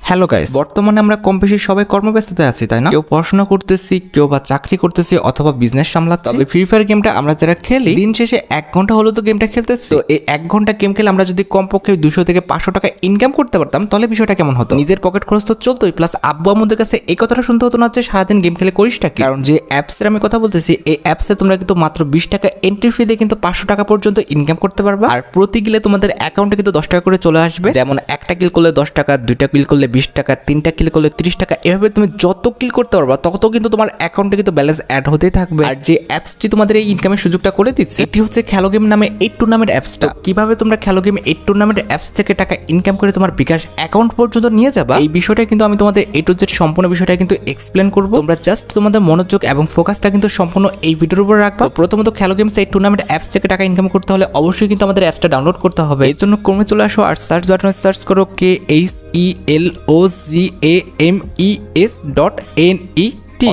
Hello guys, বর্তমানে আমরা কম বেশি সবাই কর্মব্যস্ততায় আছি, তাই না? কেউ পড়াশোনা করতেছি, কেউ বা চাকরি করতেছি, অথবা বিজনেস সামলাচ্ছি। তবে ফ্রি ফায়ার গেমটা আমরা যারা খেলি, দিন শেষে 1 ঘন্টা হলো তো গেমটা খেলতেছি। তো এই 1 ঘন্টা গেম খেলে আমরা যদি কমপক্ষে 200 থেকে 500 টাকা ইনকাম করতে পারতাম, তাহলে বিষয়টা কেমন হতো? নিজের পকেট খরচ তো চলতোই, প্লাস আব্বু আম্মুদের কাছে এই কথাটা শুনতে হতো না যে সারাদিন গেম খেলে করিসটা কি। কারণ যে অ্যাপসের আমি কথা বলতেছি, এই অ্যাপসে তোমরা কিন্তু মাত্র 20 টাকা এন্ট্রি ফি দিয়ে কিন্তু 500 টাকা পর্যন্ত ইনকাম করতে পারবা। আর প্রতি গিলে তোমাদের অ্যাকাউন্টে কিন্তু 10 টাকা করে চলে আসবে। যেমন একটা কিল করলে 10 টাকা, 2টা কিল করলে 20 টাকা, 3টা কিল করলে 30 টাকা। এভাবে তুমি যত কিল করতে পারবা তত কিন্তু তোমার অ্যাকাউন্টে কিন্তু ব্যালেন্স অ্যাড হতেই থাকবে। আর যে অ্যাপসটি তোমাদের এই ইনকামের সুযোগটা করে দিচ্ছে, এটি হচ্ছে খেলো গেম নামে 8 টুর্নামেন্ট অ্যাপসটা। কিভাবে তোমরা খেলো গেম 8 টুর্নামেন্ট অ্যাপস থেকে টাকা ইনকাম করে তোমার বিকাশ অ্যাকাউন্ট পর্যন্ত নিয়ে যাবা, এই বিষয়টা কিন্তু আমি তোমাদের A to Z সম্পূর্ণ বিষয়টা কিন্তু এক্সপ্লেন করব। তোমরা জাস্ট তোমাদের মনোযোগ এবং ফোকাসটা কিন্তু সম্পূর্ণ এই ভিডিওর উপর রাখবা। প্রথমত খেলো গেমস 8 টুর্নামেন্ট অ্যাপস থেকে টাকা ইনকাম করতে হলে অবশ্যই কিন্তু আমাদের অ্যাপসটা ডাউনলোড করতে হবে। এর জন্য ক্রমে চলে আসো আর সার্চ বাটনে সার্চ করো KHELOGAMES.NET,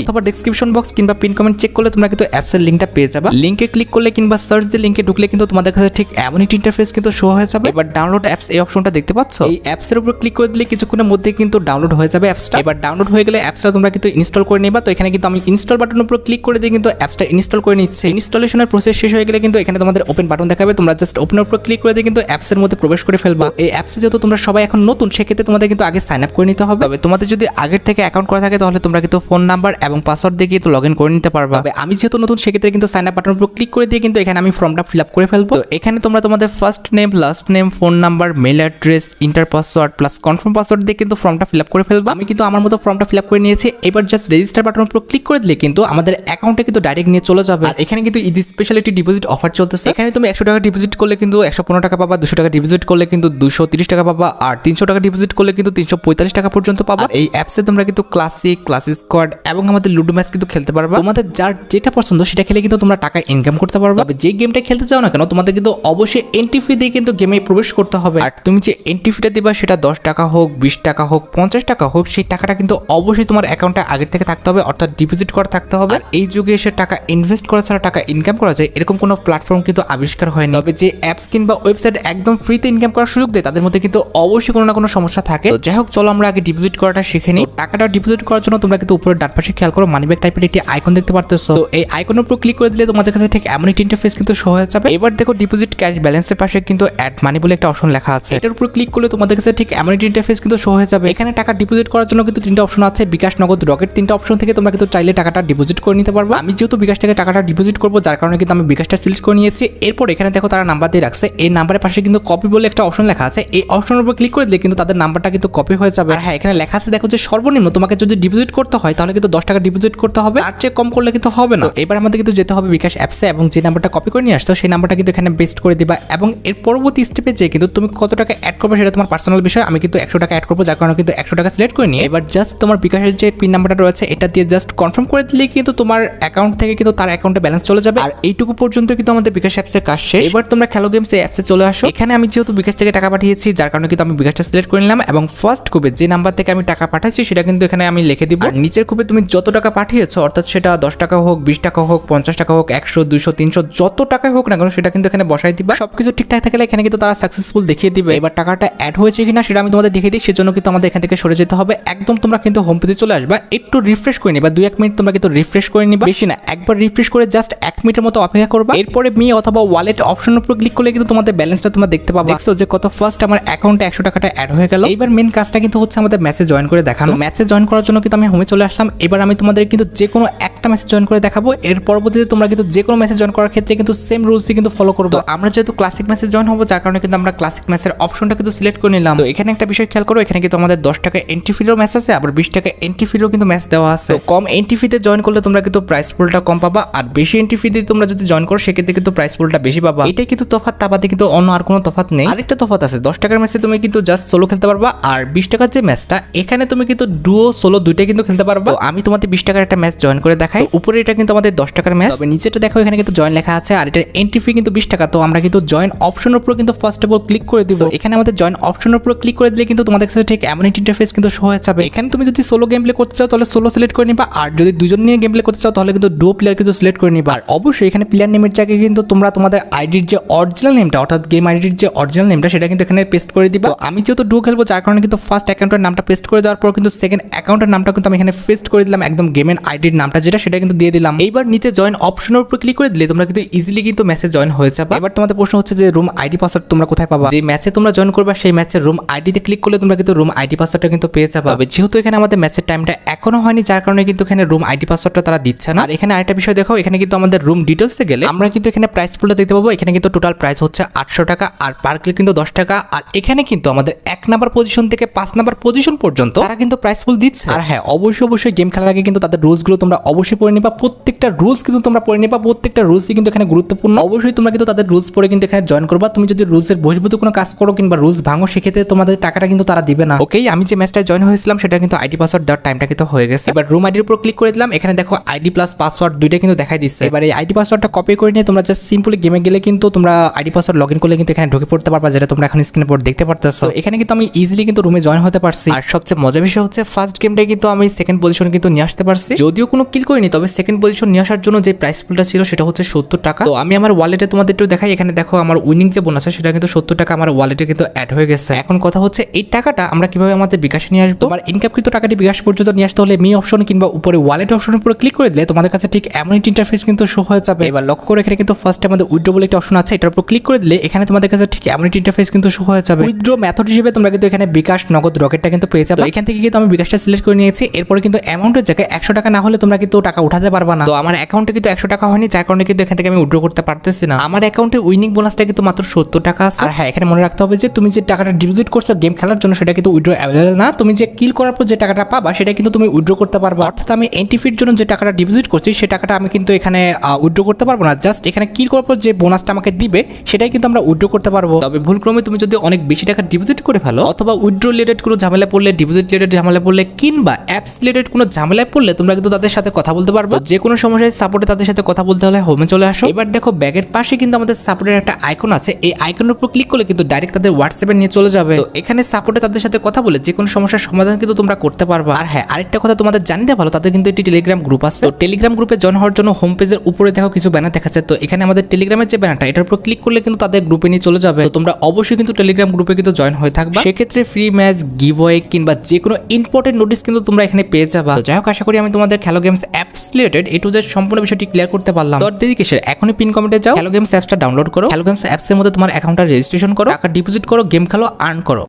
অথবা ডেসক্রিপশন বক্স কিংবা পিন কমেন্ট চেক করলে তোমরা কিন্তু অ্যাপসের লিংকটা পেয়ে যাবে। লিংকে ক্লিক করলে কিংবা সার্চ দিয়ে লিংকে ঢুকলে কিন্তু তোমাদের কাছে ঠিক এমনই ইন্টারফেস কিন্তু শো হয়ে যাবে। এবার ডাউনলোড অ্যাপস এই অপশনটা দেখতে পাচ্ছ, এই অ্যাপসের উপর ক্লিক করে দিলে কিছুক্ষণের মধ্যে কিন্তু ডাউনলোড হয়ে যাবে অ্যাপসটা। এবার ডাউনলোড হয়ে গেলে অ্যাপসটা তোমরা কিন্তু ইনস্টল করে নেবা। তো এখানে কিন্তু আমি ইনস্টল বাটনের উপর ক্লিক করে দিয়ে কিন্তু অ্যাপসটা ইনস্টল করে নিচ্ছি। ইনস্টলেশনের প্রসেস শেষ হয়ে গেলে কিন্তু এখানে তোমাদের ওপেন বাটন দেখাবে, তোমরা জাস্ট ওপেনের উপর ক্লিক করে দিয়ে কিন্তু অ্যাপসের মধ্যে প্রবেশ করে ফেলবা। এই অ্যাপসে যেহেতু তোমরা সবাই এখন নতুন, সেক্ষেত্রে তোমাদের কিন্তু আগে সাইন আপ করে নিতে হবে। তবে তোমাদের যদি আগের থেকে অ্যাকাউন্ট করা থাকে তাহলে তোমরা কিন্তু ফোন নাম্বার এবং পাসওয়ার্ড দিয়ে কিন্তু লগ ইন করে নিতে পারবা। তবে আমি যেহেতু নতুন, সেক্ষেত্রে কিন্তু সাইন আপ বাটনের উপর ক্লিক করে দিয়ে কিন্তু এখানে আমি ফর্মটা ফিল আপ করে ফেলবো। তো এখানে তোমরা তোমাদের first name, last name, phone number, mail address, enter password plus confirm password দিয়ে কিন্তু ফর্মটা ফিল আপ করে ফেলবো। আমি কিন্তু আমার মতো ফর্মটা ফিল আপ করে নিয়েছি। এবার জাস্ট রেজিস্টার বাটনের উপর ক্লিক করে দিলে কিন্তু আমাদের অ্যাকাউন্টে কিন্তু ডাইরেক্ট নিয়ে চলে যাবে। আর এখানে কিন্তু ঈদ স্পেশালিটি ডিপোজিট অফার চলতেছে। এখানে তুমি 100 টাকা ডিপোজিট করলে কিন্তু 115 টাকা পাবা, 200 টাকা ডিপোজিট করলে কিন্তু 230 টাকা পাবা, আর 300 টাকা ডিপোজিট করলে কিন্তু 345 টাকা পর্যন্ত পাবা। এই অ্যাপসে তোমরা কিন্তু ক্লাসিক, ক্লাস স্কোয়াড এবং আমাদের লুডো ম্যাচ কিন্তু খেলতে পারবা। তোমাদের যার যেটা পছন্দ সেটা খেলে কিন্তু তোমরা টাকা ইনকাম করতে পারবে। তবে যে গেমটা খেলতে চাও না কেন, তোমাদের কিন্তু অবশ্যই এন্ট্রি ফি দিয়ে কিন্তু গেমে প্রবেশ করতে হবে। আর তুমি যে এন্ট্রি ফিটা দিবা সেটা 10 টাকা হোক, 20 টাকা হোক, 50 টাকা হোক, সেই টাকাটা কিন্তু অবশ্যই তোমার অ্যাকাউন্টে আগের থেকে থাকতে হবে, অর্থাৎ ডিপোজিট করা থাকতে হবে। আর এই যুগে এসে টাকা ইনভেস্ট করা ছাড়া টাকা ইনকাম করা যায় এরকম কোনো প্ল্যাটফর্ম কিন্তু আবিষ্কার হয়নি। তবে যে অ্যাপস কিংবা ওয়েবসাইট একদম ফ্রিতে ইনকাম করার সুযোগ দেয়, তাদের মধ্যে কিন্তু অবশ্যই কোনো না কোনো সমস্যা থাকে। তো যাই হোক, চলো আমরা আগে ডিপোজিট করাটা শিখে নিই। টাকাটা ডিপোজিট করার জন্য তোমরা কিন্তু উপরে ডান পাশে খেয়াল করো, মানিব্যাগ টাইপের একটি আইকন দেখতে পারতেছো। তো এই আইকনের উপর ক্লিক করে দিলে তোমাদের কাছে ঠিক এমন একটি ইন্টারফেস কিন্তু শো হয়ে যাবে। এবার দেখো ডিপোজিট ক্যাশ ব্যালেন্সের পাশে কিন্তু অ্যাড মানি বলে একটা অপশন লেখা আছে। এটার উপর ক্লিক করলে তোমাদের কাছে ঠিক এমন একটি ইন্টারফেস কিন্তু শো হয়ে যাবে। এখানে টাকা ডিপোজিট করার জন্য কিন্তু 3টা অপশন আছে, বিকাশ, নগদ, রকেট। 3টা অপশন থেকে তোমরা কিন্তু চাইলে টাকাটা ডিপোজিট করে নিতে পারবা। আমি যেহেতু বিকাশ থেকে টাকাটা ডিপোজিট করবো, যার কারণে কিন্তু আমি বিকাশটা সিলেক্ট করে নিয়েছি। এরপর এখানে দেখো তারা নাম্বার দিয়ে রাখছে, এই নাম্বারের পাশে কিন্তু কপি বলে একটা অপশন লেখা আছে। এই অপশনের উপর ক্লিক করে দিলে কিন্তু তাদের নাম্বারটা কিন্তু কপি হয়ে যাবে। আর হ্যাঁ, এখানে লেখা আছে দেখো যে সর্বনিম্ন তোমাকে যদি ডিপোজিট করতে হয় তাহলে কিন্তু 10 টাকা ডিপোজিট করতে হবে, তার চেয়ে কম করলে কিন্তু হবে না। এবার আমাদের কিন্তু যেতে হবে বিকাশ অ্যাপসে এবং যে নাম্বারটা কপি করে নিয়ে আসছো সেই নাম্বারটা কিন্তু এখানে পেস্ট করে দিবা। এবং এর পরবর্তী স্টেপে যে কিন্তু তুমি কত টাকা অ্যাড করবে সেটা তোমার পার্সোনাল বিষয়। আমি কিন্তু 100 টাকা অ্যাড করবো, যার কারণে কিন্তু 100 টাকা সিলেক্ট করে নিয়ে এবার জাস্ট তোমার বিকাশের যে পিন নাম্বারটা রয়েছে এটা দিয়ে জাস্ট কনফার্ম করে দিলে কিন্তু তোমার অ্যাকাউন্ট থেকে কিন্তু তার অ্যাকাউন্টে ব্যালেন্স চলে যাবে। আর এইটুকু পর্যন্ত কিন্তু আমাদের বিকাশ অ্যাপসের কাজ শেষ। এবার তোমরা খেলো গেমস এই অ্যাপসে চলে আসো। এখানে আমি যেহেতু বিকাশ থেকে টাকা পাঠিয়েছি, যার কারণে কিন্তু আমি বিকাশটা সিলেক্ট করে নিলাম এবং ফার্স্ট কোপে যে নাম্বার থেকে আমি টাকা পাঠাচ্ছি সেটা কিন্তু এখানে আমি লিখে দিব। আর নিচের কোপে তুমি যত টাকা পাঠিয়েছো, অর্থাৎ সেটা 10 টাকা হোক, 20 টাকা হোক, 50 টাকা হোক, 100, 200, 300 যত টাকা হোক না কেন সেটা কিন্তু এখানে বসাই দিবা। সবকিছু ঠিকঠাক থাকলে এখানে কিন্তু তারা সাকসেসফুল দেখিয়ে দিবে। এবার টাকাটা অ্যাড হয়েছে কিনা সেটা আমি তোমাদের দেখিয়ে দিই, সেজন্য কিন্তু আমাদের এখান থেকে সরে যেতে হবে। একদম তোমরা কিন্তু হোম পেজে চলে আসবা, একটু রিফ্রেশ করে নিবা, 2-1 মিনিট তোমরা কিন্তু রিফ্রেশ করে নিবা, বেশি না, একবার রিফ্রেশ করে জাস্ট 1 মিনিটের মতো অপেক্ষা করবা। এরপরে মি অথবা ওয়ালেট অপশনের উপর ক্লিক করলে কিন্তু তোমাদের ব্যালেন্সটা তোমরা দেখতে পাবা। দেখছো যে কত ফার্স্ট আমার অ্যাকাউন্টে 100 টাকাটা অ্যাড হয়ে গেল। এবার মেন কাজটা কিন্তু হচ্ছে আমাদের ম্যাচে জয়েন করে দেখানো। ম্যাচে জয়েন করার জন্য কিন্তু আমি হোমে চলে আসলাম। এবার আমি তোমাদের কিন্তু যে কোনো একটা ম্যাচে জয়েন করে দেখাবো। এর পরবর্তীতে তোমরা কিন্তু যে কোনো ম্যাচে জয়েন করার ক্ষেত্রে কিন্তু সেম রুলসই কিন্তু ফলো করবো। আমরা যেহেতু ক্লাসিক ম্যাচে জয়েন হবো, যার কারণে কিন্তু আমরা ক্লাসিক ম্যাচের অপশনটা কিন্তু সিলেক্ট করে নিলাম। তো এখানে একটা বিষয় খেয়াল করো, এখানে কিন্তু আমাদের 10 টাকা এন্ট্রি ফিরও ম্যাচ আছে, আবার 20 টাকা এন্ট্রি ফিরও কিন্তু ম্যাচ দেওয়া আছে। কম এন্ট্রি ফিতে জয়েন করলে তোমরা কিন্তু প্রাইস পুলটা কম পাবা, আর বেশি এন্ট্রি ফি দিয়ে তোমরা যদি জয়েন করো সেক্ষেত্রে কিন্তু প্রাইস পুলটা বেশি পাবা। এটাই কিন্তু তফাৎ, তা বাদে কিন্তু অন্য আর কোনো তফাৎ নেই। আরেকটা তফাৎ আছে, 10 টাকার ম্যাচে তুমি কিন্তু জাস্ট সোলো খেলতে পারবা, আর 20 টাকার যে ম্যাচটা এখানে তুমি কিন্তু ডুও সোলো দুইটাই কিন্তু খেলতে পারবা। আমি তোমাদের তোমাদের 20 টাকার একটা ম্যাচ জয়েন করে দেখাই। উপরে এটা কিন্তু আমাদের 10 টাকার ম্যাচ, তবে নিচেটা দেখো এখানে কিন্তু জয়েন লেখা আছে আর এটার এন্ট্রি ফি কিন্তু 20 টাকা। তো আমরা কিন্তু জয়েন অপশনের উপর কিন্তু ফার্স্ট অফ অল ক্লিক করে দিব। এখানে আমাদের জয়েন অপশনের উপর ক্লিক করে দিলে কিন্তু তোমাদের কাছে ঠিক এমন একটা ইন্টারফেস কিন্তু শো হয়ে যাবে। এখানে তুমি যদি সোলো গেম প্লে করতে চাও তাহলে সোলো সিলেক্ট করে নিবা, আর যদি দুজন নিয়ে গেম প্লে করতে চাও তাহলে কিন্তু ডুও প্লেয়ার কিন্তু সিলেক্ট করে নিবা। আর অবশ্যই এখানে প্লেয়ার নেমের জায়গায় কিন্তু তোমরা তোমাদের আইডির যে অরিজিনাল নেমটা অর্থাৎ গেম আইডির যে অরিজিনাল নেমটা সেটা কিন্তু এখানে পেস্ট করে দিবা। আমি যেহেতু ডুও খেলবো যার কারণে কিন্তু ফার্স্ট অ্যাকাউন্টের নামটা পেস্ট করে দেওয়ার পর কিন্তু সেকেন্ড অ্যাকাউন্টের নামটা কিন্তু আমি এখানে পেস্ট করে দিলাম, একদম গেমের আইডির নামটা যেটা সেটা কিন্তু দিয়ে দিলাম। এইবার নিচে জয়েন অপশনের উপর ক্লিক করে দিলে তোমরা কিন্তু ইজিলি কিন্তু ম্যাচে জয়েন হয়ে যাবে। এবার তোমাদের প্রশ্ন হচ্ছে যে রুম আইডি পাসওয়ার্ড তোমরা কোথায় পাবা? যে ম্যাচে তোমরা জয়েন করবা সেই ম্যাচের রুম আইডিতে ক্লিক করলে তোমরা কিন্তু রুম আইডি পাসওয়ার্ডটা কিন্তু পেয়ে যাবে। যেহেতু এখানে আমাদের ম্যাচের টাইমটা এখনো হয়নি যার কারণে কিন্তু এখানে রুম আইডি পাসওয়ার্ডটা তারা দিচ্ছে না। আর এখানে আরেকটা বিষয় দেখো, এখানে কিন্তু আমাদের রুম ডিটেলসে গেলে আমরা কিন্তু এখানে প্রাইস পুলটা দেখতে পাবো। এখানে কিন্তু টোটাল প্রাইস হচ্ছে 800 টাকা আর পার ক্লিক কিন্তু 10 টাকা। আর এখানে কিন্তু আমাদের 1 নাম্বার পজিশন থেকে 5 নাম্বার পজিশন পর্যন্ত তারা কিন্তু প্রাইস পুল দিচ্ছে। আর হ্যাঁ, অবশ্যই গেম খেলার আগে কিন্তু তাদের রুলসগুলো তোমরা অবশ্যই পড়ে নিবা। প্রত্যেকটা রুলস কিন্তু তোমরা পড়ে নিবা, প্রত্যেকটা রুলসই কিন্তু এখানে গুরুত্বপূর্ণ। অবশ্যই তোমরা কিন্তু তাদের রুলস পড়ে কিন্তু এখানে জয়েন করবা। তুমি যদি রুলসের বহির্ভূত কোনো কাজ করো কিংবা রুলস ভাঙো সেক্ষেত্রে তোমাদের টাকাটা কিন্তু তারা দিবে না। ওকে, আমি যে ম্যাচটায় জয়েন হয়েছিলাম সেটা কিন্তু আইডি পাসওয়ার্ড দেওয়ার টাইমটা কিন্তু হয়ে গেছে। এবার রুম আইডির উপর ক্লিক করে দিলাম। এখানে দেখো আইডি প্লাস পাসওয়ার্ড দুইটা কিন্তু দেখাই দিচ্ছে। এবার এই আইডি পাসওয়ার্ডটা কপি করে নিয়ে তোমরা জাস্ট সিম্পলি গেমে গেলে কিন্তু তোমরা আইডি পাসওয়ার্ড লগইন করলে কিন্তু এখানে ঢুকে পড়তে পারবা, যেটা তোমরা এখন স্ক্রিনে পড়ে দেখতে পারতেছো। এখানে কিন্তু আমি ইজিলি কিন্তু রুমে জয়েন হতে পারছি। আর সবচেয়ে মজার বিষয় হচ্ছে ফার্স্ট গেমটাই কিন্তু আমি সেকেন্ড পজিশন কিন্তু নিয়ে আসতে পারছি, যদিও কোনো কিল করিনি, তবে সেকেন্ড পজিশন নিয়ে আসার জন্য যে প্রাইস পুলটা ছিল সেটা হচ্ছে 70 টাকা। তো আমি আমার ওয়ালেটে তোমাদের একটু দেখাই। এখানে দেখো আমার উইনিং যে বোনাস আছে সেটা কিন্তু 70 টাকা আমার ওয়ালেটে কিন্তু অ্যাড হয়ে গেছে। এখন কথা হচ্ছে এই টাকাটা আমরা কিভাবে আমাদের বিকাশে নিয়ে আসবো। তোমার ইনকামকৃত টাকাটি বিকাশ পর্যন্ত নিয়ে আসতে হলে মি অপশন কিংবা উপরে ওয়ালেট অপশনের উপর ক্লিক করে দিলে তোমাদের কাছে ঠিক এমন একটা ইন্টারফেস কিন্তু শো হয়ে যাবে। এবার লক্ষ্য করে এখানে কিন্তু ফার্স্টে আমাদের উইথড্র বলে একটা অপশন আছে, এটার উপর ক্লিক করে দিলে এখানে তোমাদের কাছে ঠিক এমন একটা ইন্টারফেস কিন্তু শো হয়ে যাবে। উইথড্র মেথড হিসেবে তোমরা কিন্তু এখানে বিকাশ, নগদ, রকেটটা কিন্তু পেয়ে যাবে। এখান থেকে কিন্তু আমি বিকাশটা সিলেক্ট করে নিয়েছি। এরপরে কিন্তু অ্যামাউন্টের জায়গায় 100 টাকা না হলে তোমরা কিন্তু টাকা উঠাতে পারবা না। তো আমার অ্যাকাউন্টে কিন্তু 100 টাকা হয়নি যার কারণে কিন্তু এখান থেকে আমি উইথড্র করতে পারতেছি না। আমার অ্যাকাউন্টে উইনিং বোনাসটা কিন্তু মাত্র 70 টাকা আছে। আর হ্যাঁ, এখানে মনে রাখতে হবে যে তুমি যে টাকাটা ডিপোজিট করছো গেম খেলার জন্য সেটা কিন্তু উইথড্র অ্যাভেলেবল না। তুমি যে কিল করার পর যে টাকাটা পাবা সেটা কিন্তু তুমি উইথড্র করতে পারবা। অর্থাৎ আমি এন্ট্রিফির জন্য যে টাকাটা ডিপোজিট করছি সেই টাকাটা আমি কিন্তু এখানে উইথড্র করতে পারবো না। জাস্ট এখানে কিল করার পর যে বোনাসটা আমাকে দিবে সেটাই কিন্তু আমরা উইথড্র করতে পারবো। তবে ভুলক্রমে তুমি যদি অনেক বেশি টাকা ডিপোজিট করে ফেলো অথবা উইথড্র রিলেটেড কোনো ঝামেলা পড়লে, ডিপোজিট রিলেটেড ঝামেলা পড়লে কিংবা অ্যাপস রিলেটেড কোনো ঝামেলায় পড়লে তোমরা কিন্তু তাদের সাথে কথা বলতে পারবো। যে কোনো সমস্যায় সাপোর্টে তাদের সাথে কথা বলতে হলে হোমে চলে আসো। এবার দেখো ব্যাগের পাশে কিন্তু আমাদের সাপোর্টের একটা আইকন আছে, এই আইকনের উপর ক্লিক করলে কিন্তু ডাইরেক্ট তাদের হোয়াটসঅ্যাপে নিয়ে চলে যাবে। তো এখানে সাপোর্টে তাদের সাথে কথা বলে যে কোনো সমস্যার সমাধান কিন্তু তোমরা করতে পারবা। আর হ্যাঁ, আরেকটা কথা তোমাদের জানিয়ে ভালো, তাদের কিন্তু একটি টেলিগ্রাম গ্রুপ আছে। তো টেলিগ্রাম গ্রুপে জয়েন হওয়ার জন্য হোম পেজের উপরে দেখো কিছু ব্যানার দেখাচ্ছে। তো এখানে আমাদের টেলিগ্রামের যে ব্যানারটা এটার উপর ক্লিক করলে কিন্তু তাদের গ্রুপে নিয়ে চলে যাবে। তো তোমরা অবশ্যই কিন্তু টেলিগ্রাম গ্রুপে কিন্তু জয়েন হয়ে থাকবা। সেক্ষেত্রে ফ্রি ম্যাচ, গিভওয়ে কিংবা যে কোনো ইম্পর্টেন্ট নোটিস কিন্তু তোমরা এখানে পেয়ে যাবা। তো যাই হোক, আশা করি আমি তোমাদের খেলো games apps related A to Z সম্পূর্ণ বিষয়টি ক্লিয়ার করতে পারলাম। তো দেরি কিসের, এখনই পিন কমেন্টে যাও, খেলো গেমস অ্যাপসটা ডাউনলোড করো, খেলো গেমস অ্যাপসের মধ্যে তোমার অ্যাকাউন্টটা রেজিস্ট্রেশন করো, টাকা ডিপোজিট করো, গেম খেলো, আর্ন করো।